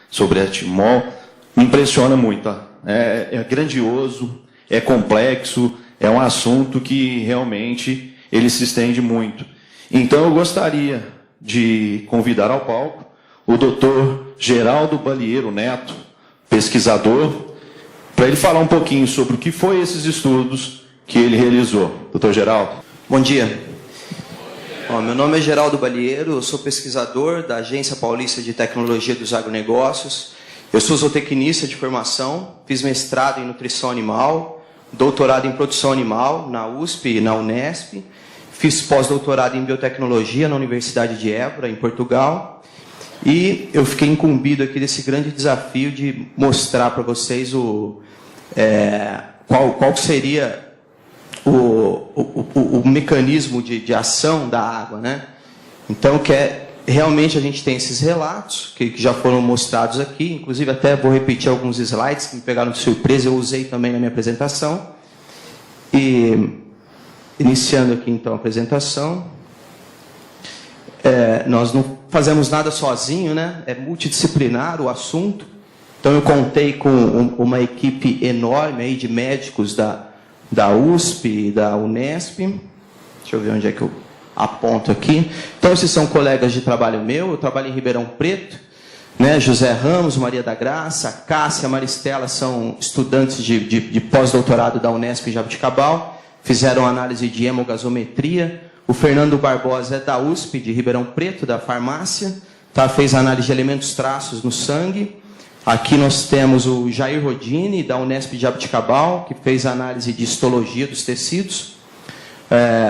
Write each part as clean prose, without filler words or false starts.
sobre a Etimol, me impressiona muito. Tá? É grandioso, é complexo, é um assunto que realmente ele se estende muito. Então, eu gostaria de convidar ao palco o doutor Geraldo Balieiro Neto, pesquisador, para ele falar um pouquinho sobre o que foi esses estudos que ele realizou. Doutor Geraldo. Bom dia. Bom, meu nome é Geraldo Balieiro, eu sou pesquisador da Agência Paulista de Tecnologia dos Agronegócios. Eu sou zootecnista de formação, fiz mestrado em nutrição animal, doutorado em produção animal na USP e na Unesp, fiz pós-doutorado em biotecnologia na Universidade de Évora, em Portugal, e eu fiquei incumbido aqui desse grande desafio de mostrar para vocês qual seria o mecanismo de ação da água, né? Então, realmente a gente tem esses relatos que já foram mostrados aqui, inclusive até vou repetir alguns slides que me pegaram de surpresa, eu usei também na minha apresentação. E, iniciando aqui então a apresentação, nós não fazemos nada sozinho, né? É multidisciplinar o assunto, então eu contei com uma equipe enorme aí de médicos da USP e da Unesp. Deixa eu ver onde é que eu aponto aqui. Então, esses são colegas de trabalho meu. Eu trabalho em Ribeirão Preto, né? José Ramos, Maria da Graça, Cássia, Maristela são estudantes de pós-doutorado da Unesp em Jabuticabal, fizeram análise de hemogasometria. O Fernando Barbosa é da USP, de Ribeirão Preto, da farmácia, tá? Fez análise de elementos traços no sangue. Aqui nós temos o Jair Rodini, da Unesp de Jabuticabal, que fez análise de histologia dos tecidos.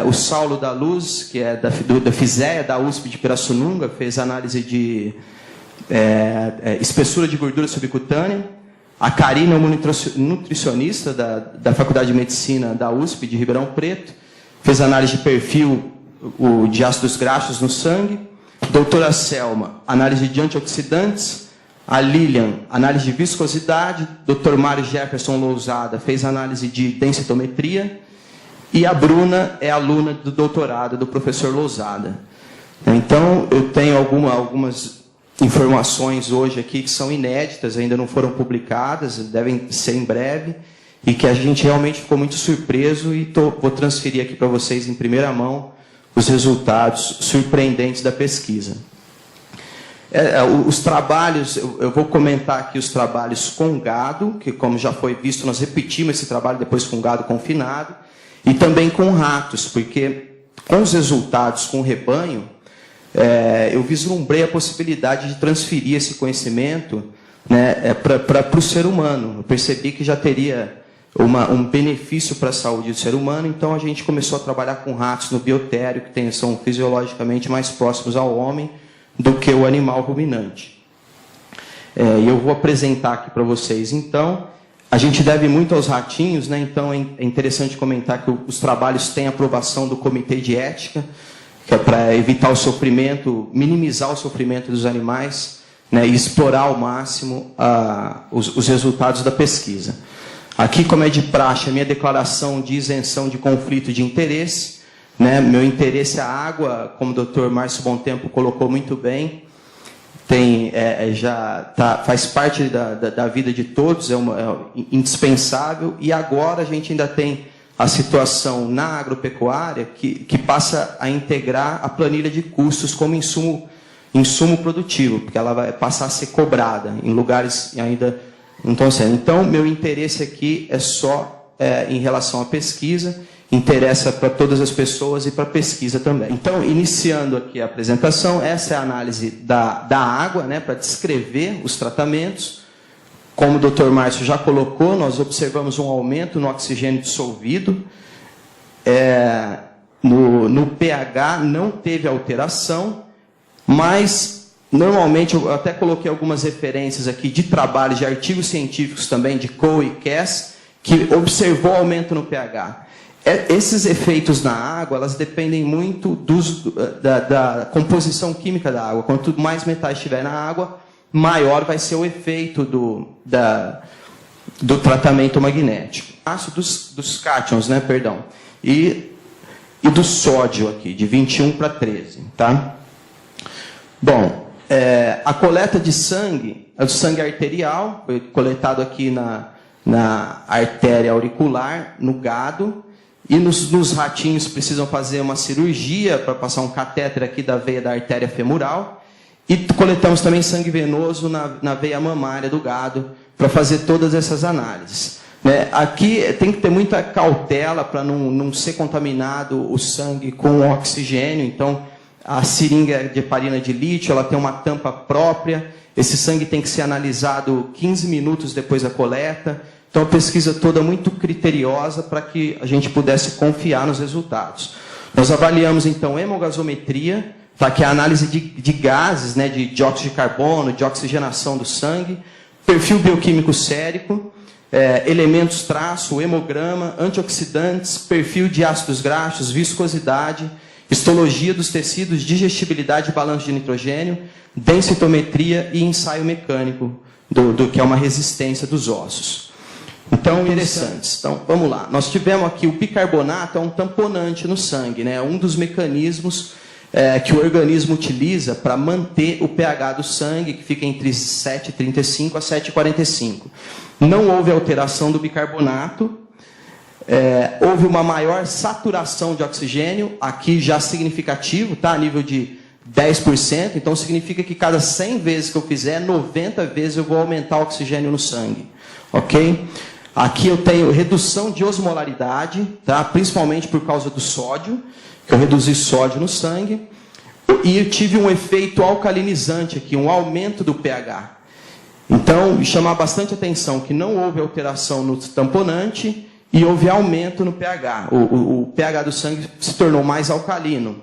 O Saulo da Luz, que é da FISEA, da USP de Pirassununga, fez análise de espessura de gordura subcutânea. A Karina, uma nutricionista da Faculdade de Medicina da USP de Ribeirão Preto, fez análise de perfil de ácidos graxos no sangue. Doutora Selma, análise de antioxidantes. A Lilian, análise de viscosidade. Dr. Mário Jefferson Lousada fez análise de densitometria. E a Bruna é aluna do doutorado do professor Lousada. Então, eu tenho algumas informações hoje aqui que são inéditas, ainda não foram publicadas, devem ser em breve, e que a gente realmente ficou muito surpreso, e vou transferir aqui para vocês em primeira mão os resultados surpreendentes da pesquisa. Os trabalhos, eu vou comentar aqui os trabalhos com gado, que como já foi visto, nós repetimos esse trabalho depois com gado confinado, e também com ratos, porque com os resultados com o rebanho, eu vislumbrei a possibilidade de transferir esse conhecimento, né, para o ser humano. Eu percebi que já teria um benefício para a saúde do ser humano, então a gente começou a trabalhar com ratos no biotério, que são fisiologicamente mais próximos ao homem do que o animal ruminante. E eu vou apresentar aqui para vocês, então. A gente deve muito aos ratinhos, né? Então é interessante comentar que os trabalhos têm aprovação do Comitê de Ética, que é para evitar o sofrimento, minimizar o sofrimento dos animais, né? E explorar ao máximo os resultados da pesquisa. Aqui, como é de praxe, a minha declaração de isenção de conflito de interesse, né? Meu interesse é a água, como o Dr. Márcio Bontempo colocou muito bem, faz parte da vida de todos, é indispensável, e agora a gente ainda tem a situação na agropecuária que passa a integrar a planilha de custos como insumo produtivo, porque ela vai passar a ser cobrada em lugares ainda não estão sendo. Então, meu interesse aqui é só em relação à pesquisa, interessa para todas as pessoas e para a pesquisa também. Então, iniciando aqui a apresentação, essa é a análise da água, né, para descrever os tratamentos. Como o Dr. Márcio já colocou, nós observamos um aumento no oxigênio dissolvido. No pH não teve alteração, mas normalmente, eu até coloquei algumas referências aqui de trabalhos, de artigos científicos também, de Coe e Cass, que observou aumento no pH. Esses efeitos na água, elas dependem muito da composição química da água. Quanto mais metais estiver na água, maior vai ser o efeito do tratamento magnético. Dos cátions, né, perdão. E do sódio aqui, de 21 para 13. Tá? Bom, a coleta de sangue, é o sangue arterial, foi coletado aqui na artéria auricular, no gado, e nos ratinhos precisam fazer uma cirurgia para passar um catéter aqui da veia da artéria femoral, e coletamos também sangue venoso na veia mamária do gado, para fazer todas essas análises. Aqui tem que ter muita cautela para não ser contaminado o sangue com oxigênio, então a seringa de heparina de lítio ela tem uma tampa própria, esse sangue tem que ser analisado 15 minutos depois da coleta, então a pesquisa toda muito criteriosa para que a gente pudesse confiar nos resultados. Nós avaliamos então hemogasometria, tá, que é a análise de gases, de dióxido de carbono, de oxigenação do sangue, perfil bioquímico sérico, elementos traço, hemograma, antioxidantes, perfil de ácidos graxos, viscosidade, histologia dos tecidos, digestibilidade e balanço de nitrogênio, densitometria e ensaio mecânico, que é uma resistência dos ossos. Então, interessantes. Então, vamos lá. Nós tivemos aqui o bicarbonato, é um tamponante no sangue, um dos mecanismos que o organismo utiliza para manter o pH do sangue, que fica entre 7,35 a 7,45. Não houve alteração do bicarbonato, houve uma maior saturação de oxigênio, aqui já significativo, tá? A nível de 10%, então significa que cada 100 vezes que eu fizer, 90 vezes eu vou aumentar o oxigênio no sangue, ok? Aqui eu tenho redução de osmolaridade, tá? Principalmente por causa do sódio, que eu reduzi sódio no sangue, e eu tive um efeito alcalinizante aqui, um aumento do pH. Então, chamar bastante atenção que não houve alteração no tamponante e houve aumento no pH. O pH do sangue se tornou mais alcalino.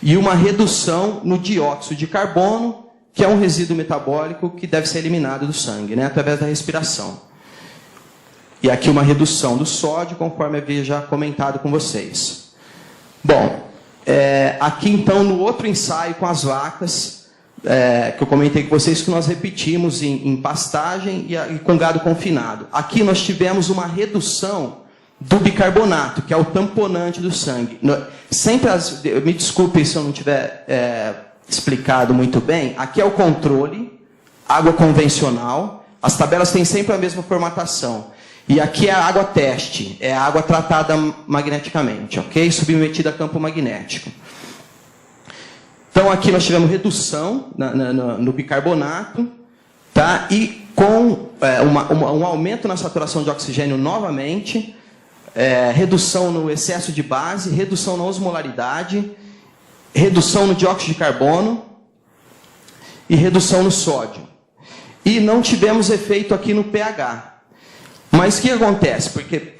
E uma redução no dióxido de carbono, que é um resíduo metabólico que deve ser eliminado do sangue, através da respiração. E aqui uma redução do sódio, conforme havia já comentado com vocês. Bom, aqui então no outro ensaio com as vacas, que eu comentei com vocês que nós repetimos em pastagem e com gado confinado. Aqui nós tivemos uma redução do bicarbonato, que é o tamponante do sangue. Sempre me desculpe se eu não tiver explicado muito bem, aqui é o controle, água convencional, as tabelas têm sempre a mesma formatação. E aqui é a água teste, é a água tratada magneticamente, ok? Submetida a campo magnético. Então aqui nós tivemos redução no bicarbonato, tá? E com um aumento na saturação de oxigênio novamente, redução no excesso de base, redução na osmolaridade, redução no dióxido de carbono e redução no sódio. E não tivemos efeito aqui no pH. Mas o que acontece? Porque,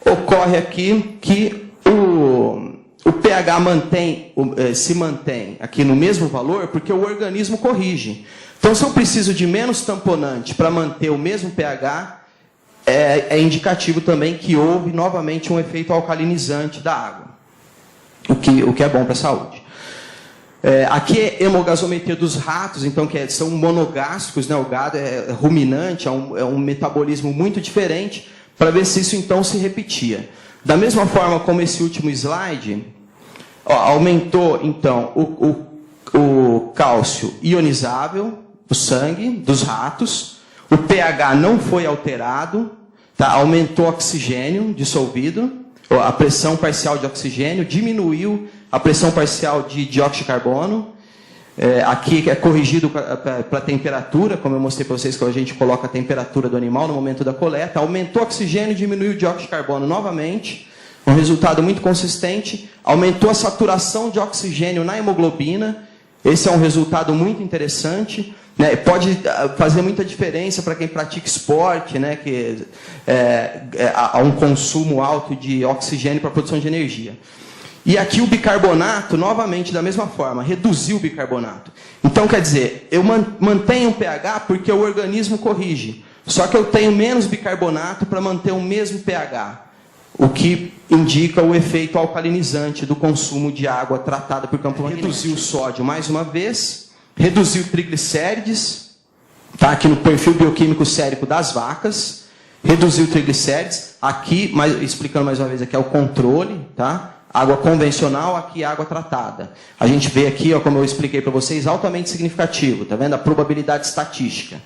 ocorre aqui que o pH se mantém aqui no mesmo valor porque o organismo corrige. Então, se eu preciso de menos tamponante para manter o mesmo pH, é indicativo também que houve novamente um efeito alcalinizante da água, o que é bom para a saúde. Aqui é hemogasometria dos ratos, então são monogástricos, o gado é ruminante, é um metabolismo muito diferente, para ver se isso então se repetia. Da mesma forma como esse último slide, aumentou então o cálcio ionizável, o sangue dos ratos, o pH não foi alterado, tá? Aumentou o oxigênio dissolvido, a pressão parcial de oxigênio, diminuiu a pressão parcial de dióxido de carbono. Aqui é corrigido para a temperatura, como eu mostrei para vocês, que a gente coloca a temperatura do animal no momento da coleta. Aumentou o oxigênio, diminuiu o dióxido de carbono novamente, um resultado muito consistente. Aumentou a saturação de oxigênio na hemoglobina, esse é um resultado muito interessante. Pode fazer muita diferença para quem pratica esporte, que há um consumo alto de oxigênio para a produção de energia. E aqui o bicarbonato, novamente, da mesma forma, reduziu o bicarbonato. Então, quer dizer, eu mantenho o pH porque o organismo corrige. Só que eu tenho menos bicarbonato para manter o mesmo pH, o que indica o efeito alcalinizante do consumo de água tratada por campo magnético. Reduziu o sódio mais uma vez, reduziu triglicérides, tá? Aqui no perfil bioquímico sérico das vacas, reduziu triglicérides. Aqui, explicando mais uma vez, aqui é o controle, tá? água convencional, aqui água tratada. A gente vê aqui, ó, como eu expliquei para vocês, altamente significativo, tá vendo? A probabilidade estatística.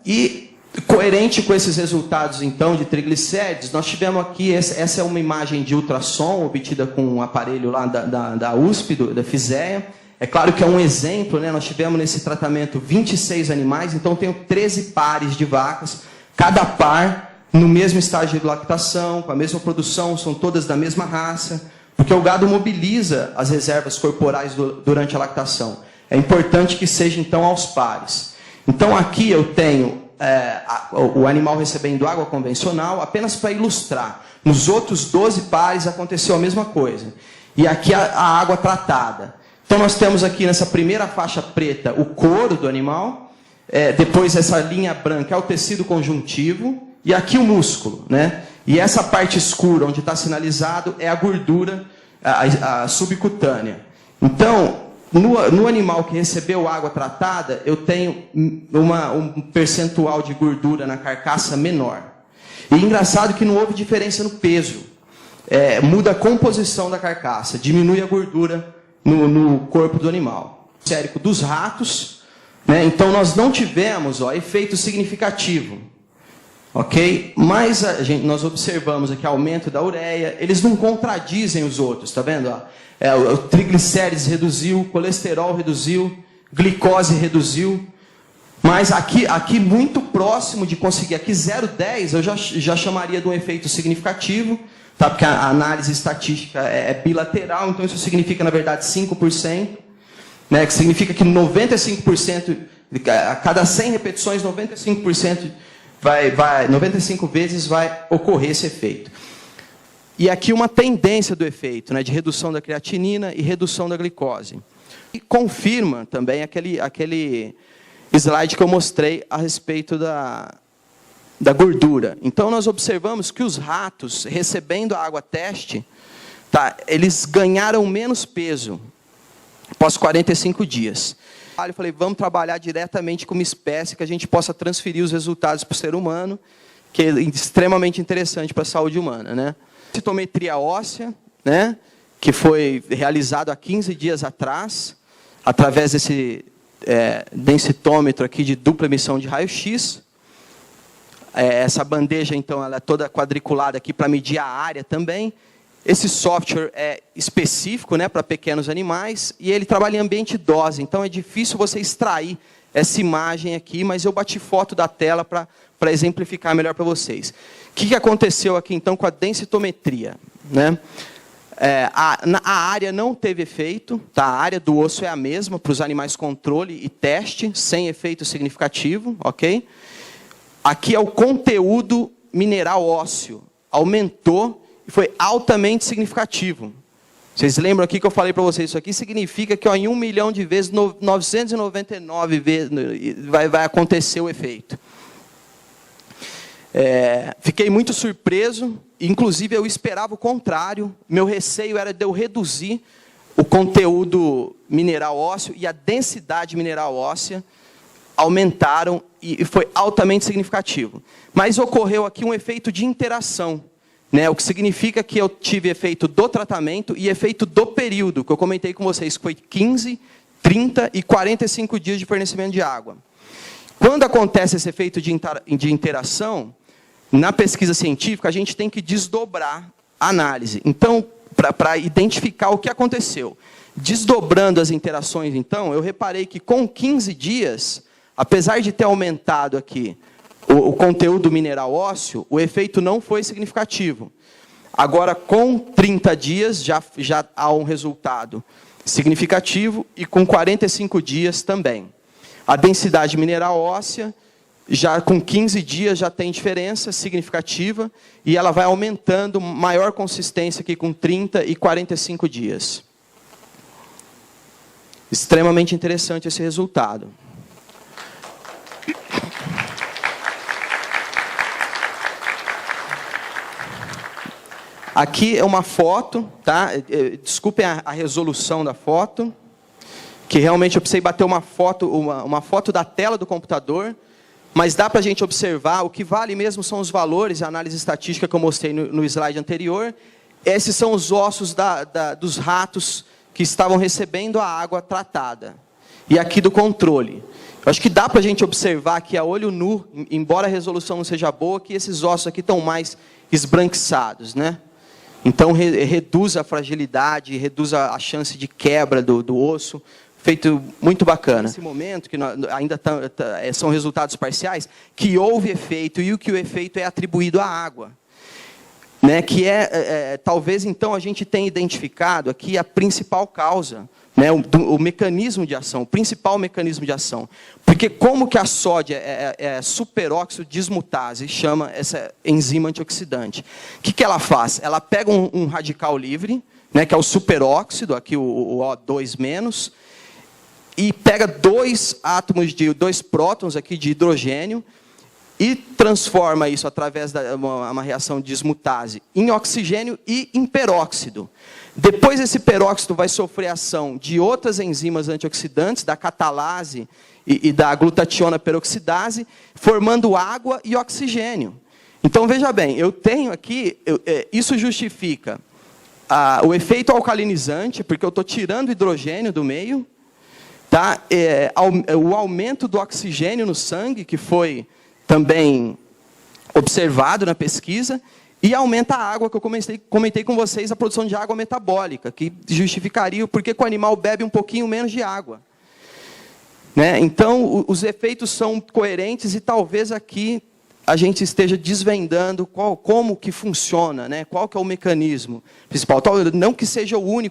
E coerente com esses resultados, então, de triglicérides, nós tivemos aqui, essa é uma imagem de ultrassom obtida com um aparelho lá da USP, da FISEA. É claro que é um exemplo, né? Nós tivemos nesse tratamento 26 animais, então eu tenho 13 pares de vacas, cada par no mesmo estágio de lactação, com a mesma produção, são todas da mesma raça, porque o gado mobiliza as reservas corporais durante a lactação. É importante que seja, então, aos pares. Então, aqui eu tenho o animal recebendo água convencional, apenas para ilustrar. Nos outros 12 pares aconteceu a mesma coisa. E aqui a água tratada. Então, nós temos aqui nessa primeira faixa preta o couro do animal, depois essa linha branca é o tecido conjuntivo, e aqui o músculo, né? E essa parte escura, onde está sinalizado, é a gordura a subcutânea. Então, no animal que recebeu água tratada, eu tenho um percentual de gordura na carcaça menor. E engraçado que não houve diferença no peso. Muda a composição da carcaça, diminui a gordura no corpo do animal. Sérico dos ratos, né? Então nós não tivemos efeito significativo. Ok? Mas nós observamos aqui aumento da ureia, eles não contradizem os outros, tá vendo? O triglicérides reduziu, o colesterol reduziu, glicose reduziu, mas aqui muito próximo de conseguir, aqui 0,10 eu já chamaria de um efeito significativo, tá? Porque a análise estatística é bilateral, então isso significa, na verdade, 5%, né? Que significa que 95%, a cada 100 repetições, 95%, 95 vezes vai ocorrer esse efeito. E aqui uma tendência do efeito, né, de redução da creatinina e redução da glicose. E confirma também aquele slide que eu mostrei a respeito da gordura. Então, nós observamos que os ratos, recebendo a água teste, tá, eles ganharam menos peso após 45 dias. Eu falei, vamos trabalhar diretamente com uma espécie que a gente possa transferir os resultados para o ser humano, que é extremamente interessante para a saúde humana, né? Densitometria óssea, né? Que foi realizado há 15 dias atrás, através desse densitômetro aqui de dupla emissão de raio-x. Essa bandeja, então, ela é toda quadriculada aqui para medir a área também. Esse software é específico, né, para pequenos animais, e ele trabalha em ambiente dose, então é difícil você extrair essa imagem aqui, mas eu bati foto da tela para exemplificar melhor para vocês. O que aconteceu aqui, então, com a densitometria? Né? A área não teve efeito, tá? A área do osso é a mesma para os animais controle e teste, sem efeito significativo, ok? Aqui é o conteúdo mineral ósseo, aumentou, e foi altamente significativo. Vocês lembram aqui que eu falei para vocês, isso aqui significa que em 1 milhão de vezes, 999 vezes vai acontecer o efeito. Fiquei muito surpreso, inclusive eu esperava o contrário, meu receio era de eu reduzir o conteúdo mineral ósseo e a densidade mineral óssea aumentaram e foi altamente significativo. Mas ocorreu aqui um efeito de interação, né, o que significa que eu tive efeito do tratamento e efeito do período, que eu comentei com vocês, que foi 15, 30 e 45 dias de fornecimento de água. Quando acontece esse efeito de interação, na pesquisa científica, a gente tem que desdobrar a análise. Então, para identificar o que aconteceu. Desdobrando as interações, então, eu reparei que com 15 dias, apesar de ter aumentado aqui o conteúdo mineral ósseo, o efeito não foi significativo. Agora, com 30 dias, já há um resultado significativo e com 45 dias também. A densidade mineral óssea, já com 15 dias, já tem diferença significativa e ela vai aumentando, maior consistência aqui com 30 e 45 dias. Extremamente interessante esse resultado. Aqui é uma foto, tá? Desculpem a resolução da foto, que realmente eu precisei bater uma foto da tela do computador, mas dá para a gente observar, o que vale mesmo são os valores, a análise estatística que eu mostrei no slide anterior, esses são os ossos dos ratos que estavam recebendo a água tratada. E aqui do controle. Eu acho que dá para a gente observar aqui a olho nu, embora a resolução não seja boa, que esses ossos aqui estão mais esbranquiçados, né? Então, reduz a fragilidade, reduz a chance de quebra do osso. Feito muito bacana. Nesse momento, que ainda são resultados parciais, que houve efeito, e que o efeito é atribuído à água. Né? Que talvez, então, a gente tenha identificado aqui a principal causa, né? o mecanismo de ação, o principal mecanismo de ação. Porque como que a sódia é superóxido dismutase, chama essa enzima antioxidante? O que ela faz? Ela pega um radical livre, né? Que é o superóxido, aqui o O2-, e pega dois prótons aqui de hidrogênio e transforma isso através de uma reação de dismutase em oxigênio e em peróxido. Depois esse peróxido vai sofrer ação de outras enzimas antioxidantes, da catalase e da glutationa peroxidase, formando água e oxigênio. Então veja bem, eu tenho aqui, isso justifica o efeito alcalinizante, porque eu estou tirando hidrogênio do meio, tá? O aumento do oxigênio no sangue, que foi também observado na pesquisa, e aumenta a água, que eu comentei com vocês, a produção de água metabólica, que justificaria o porquê que o animal bebe um pouquinho menos de água. Né? Então, os efeitos são coerentes e talvez aqui a gente esteja desvendando como que funciona, né? Qual que é o mecanismo principal. Não que seja o único